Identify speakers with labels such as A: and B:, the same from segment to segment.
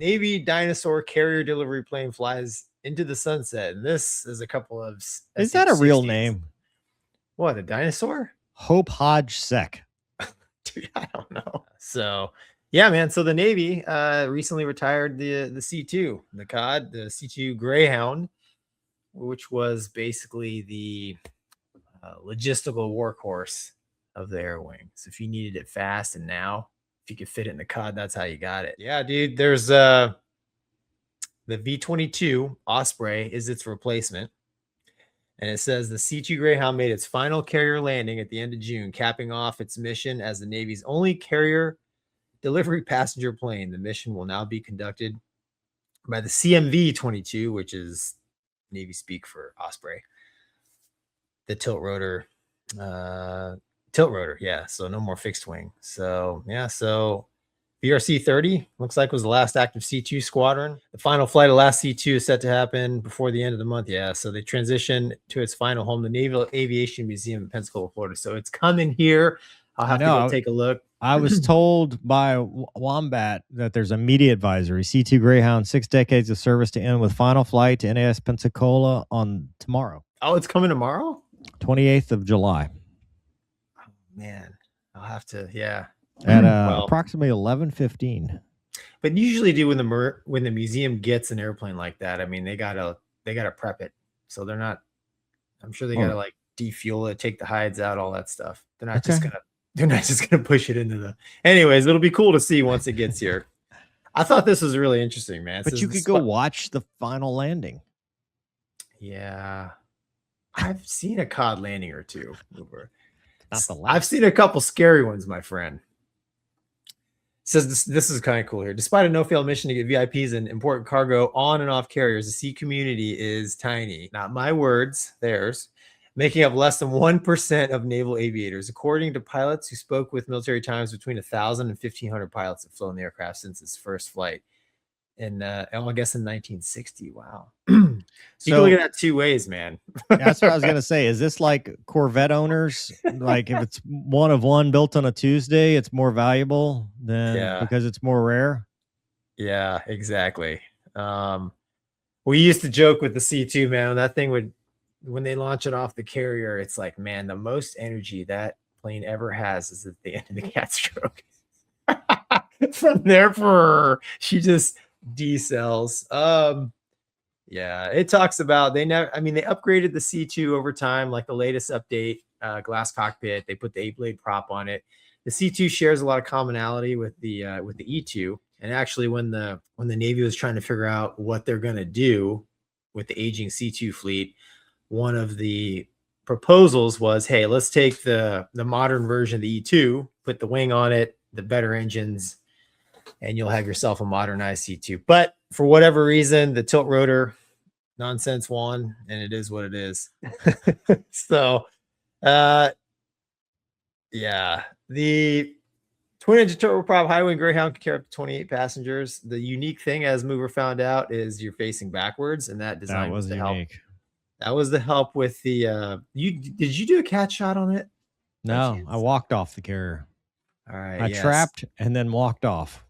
A: Navy dinosaur carrier delivery plane flies into the sunset. And this is a couple of.
B: Is that a real name?
A: What, a dinosaur?
B: Hope Hodge Sec.
A: Dude, I don't know. So, yeah, man. So the Navy recently retired the C-2, the COD, the C-2 Greyhound, which was basically the logistical workhorse of the air wing. So if you needed it fast and now, if you could fit it in the COD, that's how you got it. Yeah, dude. There's the V-22 Osprey is its replacement. And it says the C-2 Greyhound made its final carrier landing at the end of June, capping off its mission as the Navy's only carrier delivery passenger plane. The mission will now be conducted by the CMV-22, which is Navy speak for Osprey. The tilt rotor. Yeah. So no more fixed wing. So, yeah. So VRC-30 looks like was the last active C-2 squadron. The final flight of last C-2 is set to happen before the end of the month. Yeah, so they transition to its final home, the Naval Aviation Museum in Pensacola, Florida. So it's coming here. I'll have to go take a look.
B: I was told by Wombat that there's a media advisory. C-2 Greyhound, 6 decades of service to end with final flight to NAS Pensacola on tomorrow.
A: Oh, it's coming tomorrow?
B: 28th of July.
A: Oh, man. I'll have to, yeah.
B: At approximately 11:15.
A: But usually, when the museum gets an airplane like that, I mean, they gotta prep it. So they're not. I'm sure they gotta like defuel it, take the hides out, all that stuff. They're not just gonna push it into the. Anyways, it'll be cool to see once it gets here. I thought this was really interesting, man.
B: But you could go watch the final landing.
A: Yeah, I've seen a COD landing or two.
B: Not the last.
A: I've seen a couple scary ones, my friend. Says this is kind of cool here. Despite a no-fail mission to get VIPs and important cargo on and off carriers, the sea community is tiny. Not my words, theirs. Making up less than 1% of naval aviators. According to pilots who spoke with Military Times, between 1,000 and 1,500 pilots have flown the aircraft since its first flight. And I guess in 1960. Wow. So you can look at that two ways, man.
B: That's what I was going to say. Is this like Corvette owners? Like if it's one of one built on a Tuesday, it's more valuable than because it's more rare?
A: Yeah, exactly. We used to joke with the C-2, man. That thing would, when they launch it off the carrier, it's like, man, the most energy that plane ever has is at the end of the cat stroke. From there, she just decells. Yeah, it talks about they upgraded the C-2 over time, like the latest update, glass cockpit. They put the 8-blade prop on it. The C-2 shares a lot of commonality with the E-2. And actually, when the Navy was trying to figure out what they're going to do with the aging C-2 fleet, one of the proposals was, hey, let's take the modern version of the E-2, put the wing on it, the better engines, and you'll have yourself a modernized C-2. But for whatever reason, the tilt rotor nonsense won, and it is what it is. So, yeah, the twin-engine turboprop high-wing Greyhound can carry up to 28 passengers. The unique thing, as Mover found out, is you're facing backwards, and that design was to help. That was the help with the. Did you do a cat shot on it?
B: No, I walked off the carrier.
A: All right,
B: I trapped and then walked off.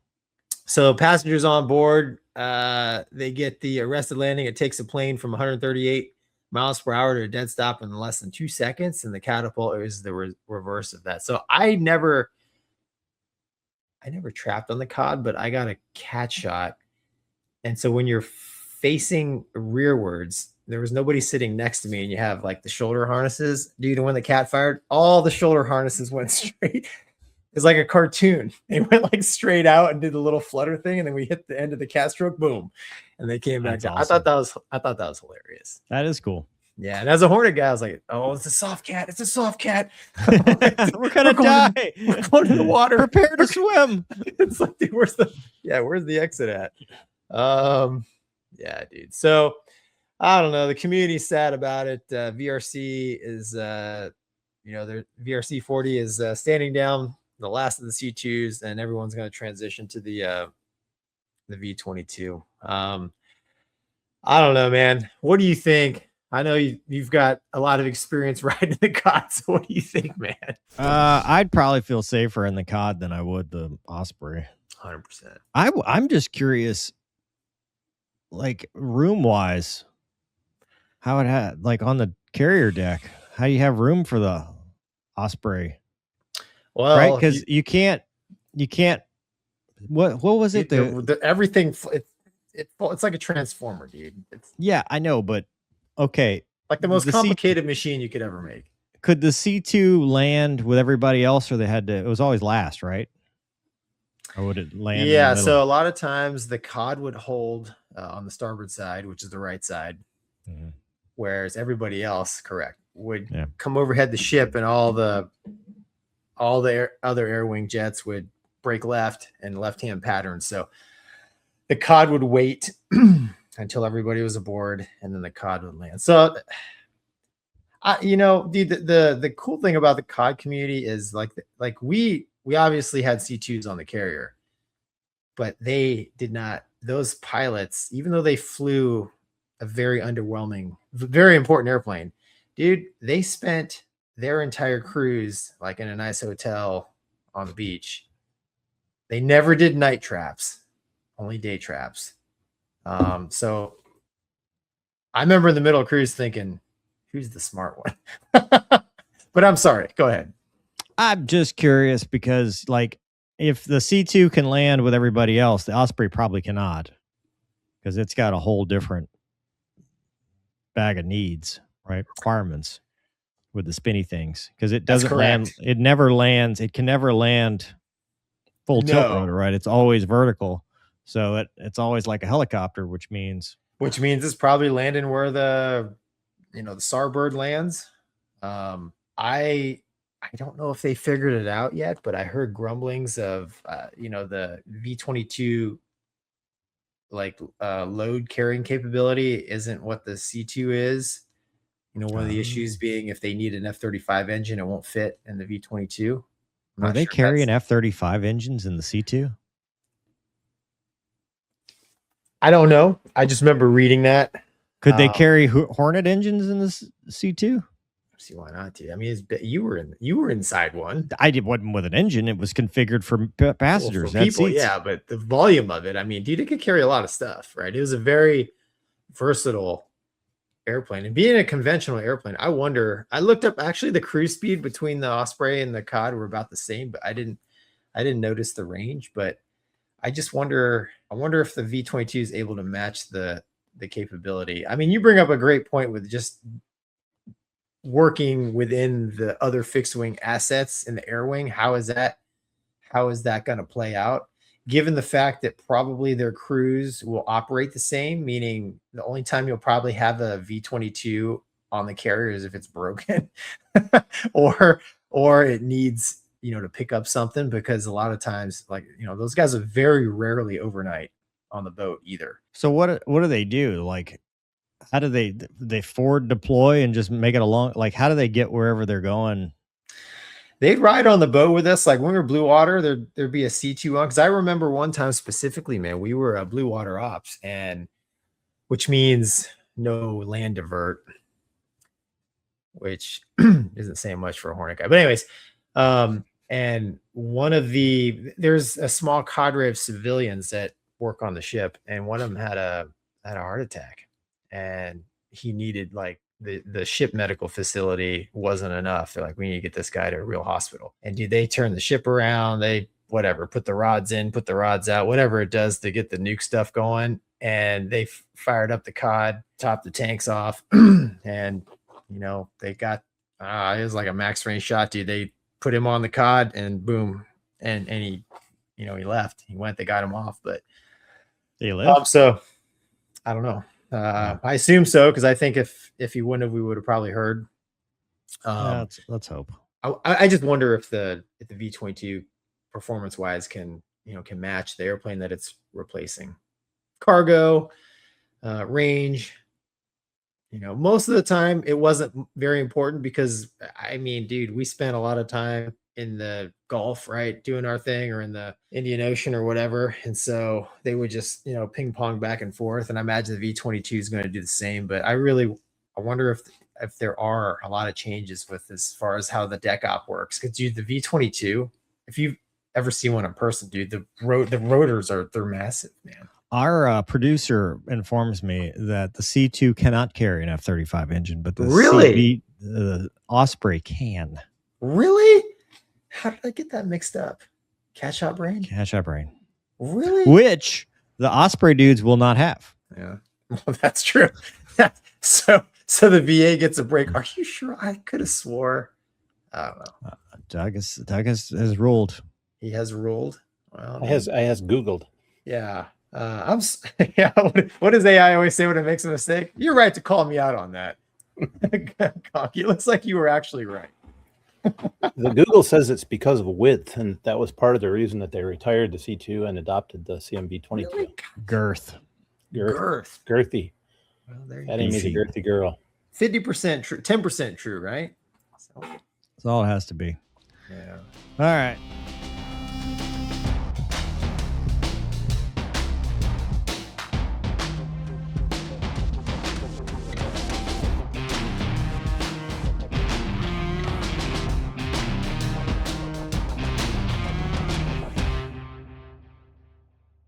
A: So passengers on board, they get the arrested landing. It takes a plane from 138 miles per hour to a dead stop in less than 2 seconds, and the catapult is the reverse of that. So I never trapped on the COD, but I got a cat shot. And so when you're facing rearwards, there was nobody sitting next to me, and you have like the shoulder harnesses. Dude, when the cat fired, all the shoulder harnesses went straight. It's like a cartoon. They went like straight out and did the little flutter thing, and then we hit the end of the cat stroke, boom, and they came back down. Awesome. I thought that was hilarious.
B: That is cool.
A: Yeah, and as a Hornet guy, I was like, "Oh, it's a soft cat. It's a soft cat.
B: We're gonna die.
A: We're going to the water.
B: Prepare to swim."
A: It's like, dude, where's the exit at? Yeah, dude. So I don't know. The community's sad about it. VRC is, their VRC-40 is standing down. The last of the C-2s, and everyone's going to transition to the V-22. I don't know, man. What do you think? I know you've got a lot of experience riding the COD. So what do you think, man?
B: I'd probably feel safer in the COD than I would the Osprey.
A: 100%.
B: I'm just curious like room wise, how it had like on the carrier deck, how you have room for the Osprey, right?
A: Well, if
B: Because you can't. What was it?
A: everything it's like a transformer, dude. It's
B: Yeah, I know, but okay.
A: like the most
B: The C
A: complicated machine you could ever make.
B: could the C2 land with everybody else, or they had to? It was always last, right? Or would it land in the
A: Yeah,
B: middle?
A: so a lot of times the cod would hold on the starboard side, which is the right side,
B: Mhm.
A: whereas everybody else, correct, would
B: Yeah.
A: come overhead the ship, and all the other air wing jets would break left and left-hand patterns. So the cod would wait until everybody was aboard, and then the cod would land. So, the cool thing about the cod community is like we obviously had C2s on the carrier, but they did not. Those pilots, even though they flew a very underwhelming, very important airplane, dude, they spent their entire cruise like in a nice hotel on the beach. They never did night traps, only day traps. So I remember in the middle of cruise thinking, who's the smart one? But I'm sorry. Go ahead.
B: I'm just curious because, like, if the C2 can land with everybody else, the Osprey probably cannot because it's got a whole different bag of needs, right? Requirements with the spinny things because it
A: That's
B: doesn't land.
A: correct.
B: It never lands. It can never land full tilt
A: No,
B: rotor, right? It's always vertical. So it's always like a helicopter, which means
A: which means it's probably landing where the Starbird lands. I don't know if they figured it out yet, but I heard grumblings of the V-22 like load carrying capability isn't what the C2 is. One of the issues being if they need an F-35 engine, it won't fit in the V-22. I'm
B: were
A: not
B: they
A: sure if that's.
B: carrying F-35 engines in the C2?
A: I don't know. I just remember reading that.
B: Could they carry Hornet engines in the C2?
A: See why not? Dude? I mean, you were inside one.
B: I wasn't with an engine. It was configured for passengers.
A: For
B: Had
A: people,
B: seats.
A: yeah, but the volume of it, I mean, dude, it could carry a lot of stuff, right? It was a very versatile airplane. And being a conventional airplane, I looked up actually the cruise speed between the Osprey and the Cod were about the same, but I didn't notice the range. But I wonder if the V-22 is able to match the capability. I mean, you bring up a great point with just working within the other fixed wing assets in the air wing. How is that going to play out? Given the fact that probably their crews will operate the same, meaning the only time you'll probably have a V-22 on the carrier is if it's broken or it needs, to pick up something, because a lot of times, like, those guys are very rarely overnight on the boat either.
B: So what do they do? Like, how do they forward deploy and just make it along? Like, how do they get wherever they're going?
A: They'd ride on the boat with us. Like when we were blue water, there'd be a C2 on. Because I remember one time specifically, man, we were a blue water ops, and which means no land divert, which isn't saying much for a Hornet guy. But anyways, and there's a small cadre of civilians that work on the ship, and one of them had a heart attack, and he needed like the ship medical facility wasn't enough. They're like, we need to get this guy to a real hospital. And dude, they turn the ship around, they whatever, put the rods in, put the rods out, whatever it does to get the nuke stuff going. And they fired up the cod, topped the tanks off, and they got it was like a max range shot, dude. They put him on the cod and boom, and he he left. He went, they got him off, but
B: They live.
A: so I don't know. I assume so, because I think if he wouldn't have, we would have probably heard.
B: Let's hope.
A: I just wonder if the V-22 performance wise can match the airplane that it's replacing. Cargo, range. Most of the time it wasn't very important because, I mean, dude, we spent a lot of time in the Gulf, right, doing our thing, or in the Indian Ocean or whatever. And so they would just, ping pong back and forth. And I imagine the V-22 is going to do the same. But I wonder if there are a lot of changes with as far as how the deck op works. Because, dude, the V-22, if you've ever seen one in person, dude, the rotors they're massive, man.
B: Our producer informs me that the C-2 cannot carry an F-35 engine, but the
A: Really?
B: Osprey can.
A: Really? How did I get that mixed up? Catch up brain?
B: Catch up brain.
A: Really?
B: Which the Osprey dudes will not have.
A: Yeah. Well, that's true. So the VA gets a break. Are you sure? I could have swore. I don't know.
B: Doug has ruled.
A: He has ruled. Well,
C: I has Googled.
A: Yeah. Yeah. What does AI always say when it makes a mistake? You're right to call me out on that. Gonky, it looks like you were actually right.
C: The Google says it's because of width, and that was part of the reason that they retired the C-2 and adopted the CMV-22.
A: Really?
B: Girth.
C: Girthy.
A: Well, there you
C: That ain't me, the girthy girl.
A: 50% true, 10% true, right?
B: That's all it has to be.
A: Yeah.
B: All right.